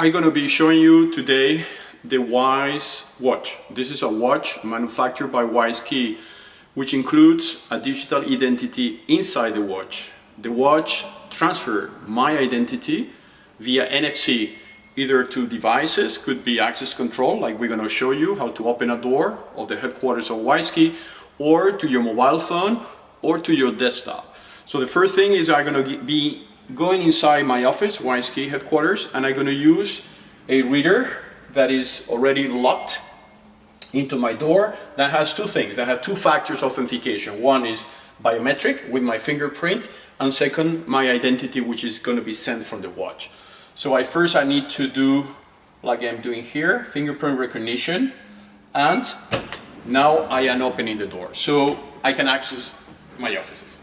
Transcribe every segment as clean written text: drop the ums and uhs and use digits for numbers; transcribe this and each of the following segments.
I'm going to be showing you today the WISE watch. This is a watch manufactured by WISeKey, which includes a digital identity inside the watch. The watch transfers my identity via NFC, either to devices, could be access control, like we're going to show you how to open a door of the headquarters of WISeKey, or to your mobile phone, or to your desktop. So the first thing is I'm going to be going inside my office, WISeKey headquarters, and I'm going to use a reader that is already locked into my door that has two things, that has two factors authentication. One is biometric with my fingerprint, and second, my identity, which is going to be sent from the watch. So I need to do, like I'm doing here, fingerprint recognition, and now I am opening the door, so I can access my offices.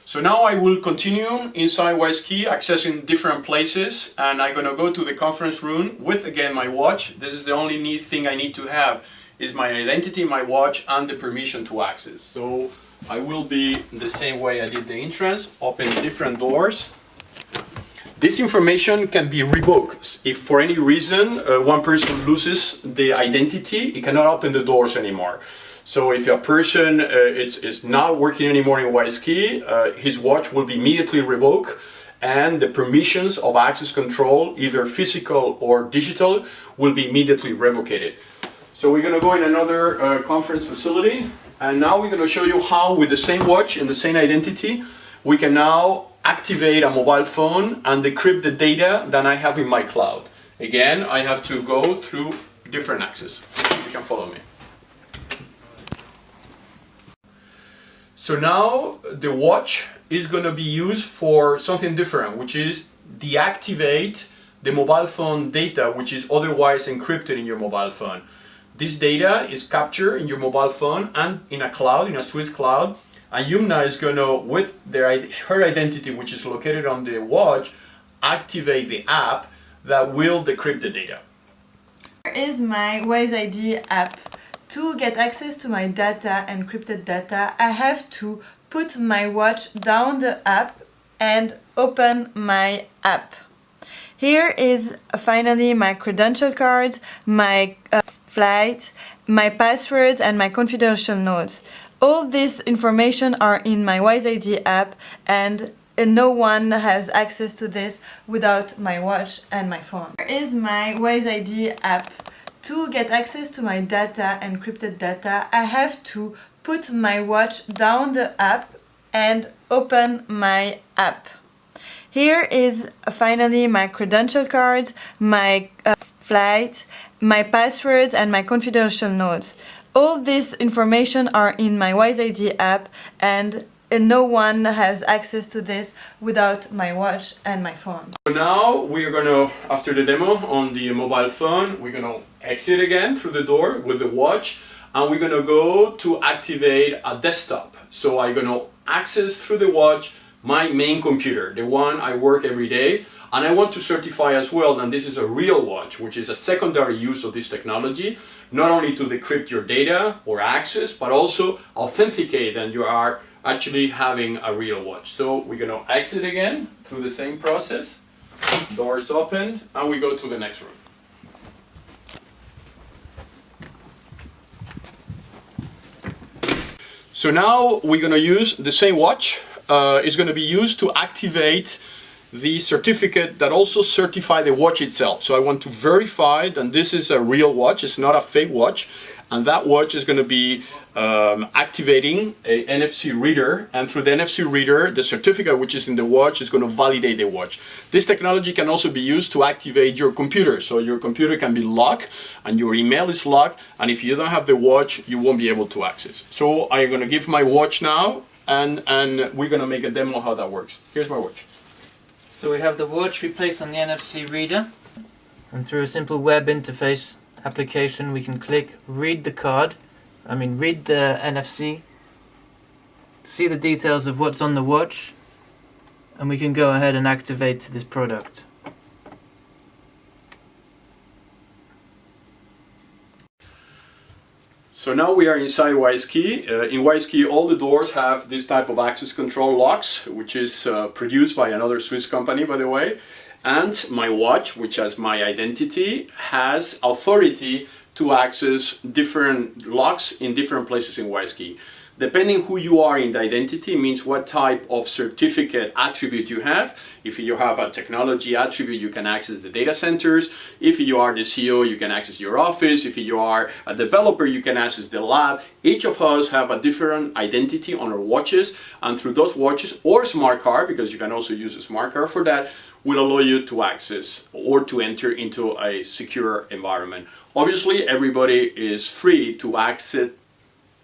So now I will continue inside WISeKey, accessing different places, and I'm going to go to the conference room with, again, my watch. This is the only neat thing I need to have, is my identity, my watch, and the permission to access. So I will be the same way I did the entrance, open different doors. This information can be revoked. If for any reason one person loses the identity, it cannot open the doors anymore. So if a person is not working anymore in WISeKey, his watch will be immediately revoked, and the permissions of access control, either physical or digital, will be immediately revoked. So we're going to go in another conference facility, and now we're going to show you how, with the same watch and the same identity, we can now activate a mobile phone and decrypt the data that I have in my cloud. Again, I have to go through different access. You can follow me. So now the watch is going to be used for something different, which is deactivate the mobile phone data, which is otherwise encrypted in your mobile phone. This data is captured in your mobile phone and in a cloud, in a Swiss cloud, and Yumna is going to, with her identity, which is located on the watch, activate the app that will decrypt the data. Here is my WISeID app. To get access to my data, encrypted data, I have to put my watch down the app and open my app. Here is finally my credential cards, my flight, my passwords, and my confidential notes. All this information are in my WISeID app, and no one has access to this without my watch and my phone. Here is my WISeID app. To get access to my data, encrypted data, I have to put my watch down the app and open my app. Here is finally my credential cards, my flight, my passwords, and my confidential notes. All this information are in my WISeID app, and no one has access to this without my watch and my phone. So now we are going to, after the demo on the mobile phone, we're going to exit again through the door with the watch, and we're going to go to activate a desktop. So I'm going to access through the watch my main computer, the one I work every day, and I want to certify as well that this is a real watch, which is a secondary use of this technology, not only to decrypt your data or access, but also authenticate that you are actually having a real watch. So we're going to exit again through the same process. Doors open, and we go to the next room. So now we're going to use the same watch. It's going to be used to activate the certificate that also certifies the watch itself. So I want to verify that this is a real watch, it's not a fake watch, and that watch is going to be activating a NFC reader, and through the NFC reader, the certificate which is in the watch is going to validate the watch. This technology can also be used to activate your computer, so your computer can be locked and your email is locked, and if you don't have the watch, you won't be able to access. So I'm going to give my watch now, and we're going to make a demo how that works. Here's my watch. So we have the watch we place on the NFC reader, and through a simple web interface application we can click read the NFC, see the details of what's on the watch, and we can go ahead and activate this product. So now we are inside WISeKey. In WISeKey, all the doors have this type of access control locks, which is produced by another Swiss company, by the way. And my watch, which has my identity, has authority to access different locks in different places in WISeKey. Depending who you are in the identity means what type of certificate attribute you have. If you have a technology attribute, you can access the data centers. If you are the CEO, you can access your office. If you are a developer, you can access the lab. Each of us have a different identity on our watches, and through those watches or smart card, because you can also use a smart card for that, will allow you to access or to enter into a secure environment. Obviously, everybody is free to access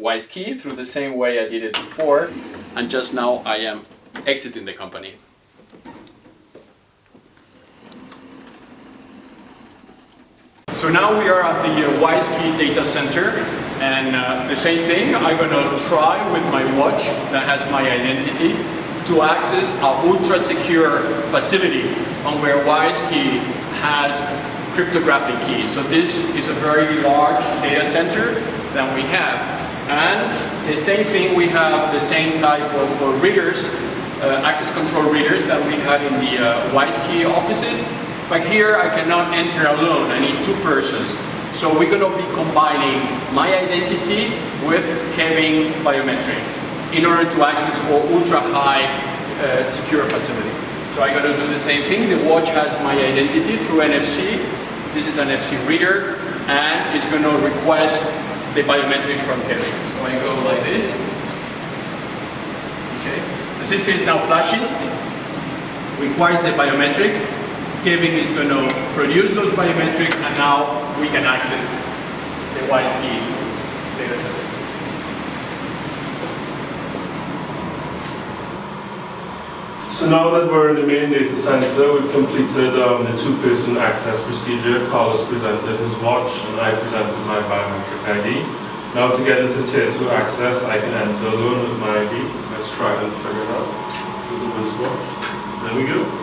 WISeKey through the same way I did it before, and just now I am exiting the company. So now we are at the WISeKey data center, and the same thing, I'm going to try with my watch that has my identity to access an ultra secure facility on where WISeKey has cryptographic keys. So this is a very large data center that we have. And the same thing, we have the same type of readers, access control readers that we had in the WISeKey offices. But here I cannot enter alone, I need two persons. So we're going to be combining my identity with Kevin biometrics in order to access our ultra high secure facility. So I'm going to do the same thing. The watch has my identity through NFC. This is an NFC reader, and it's going to request the biometrics from Kevin. So I go like this. Okay. The system is now flashing. Requires the biometrics. Kevin is going to produce those biometrics, and now we can access the WISeKey data center. So now that we're in the main data center, we've completed the two-person access procedure. Carlos presented his watch and I presented my biometric ID. Now to get into tier 2 access, I can enter alone with my ID. Let's try and figure it out with the WISeWatch. There we go.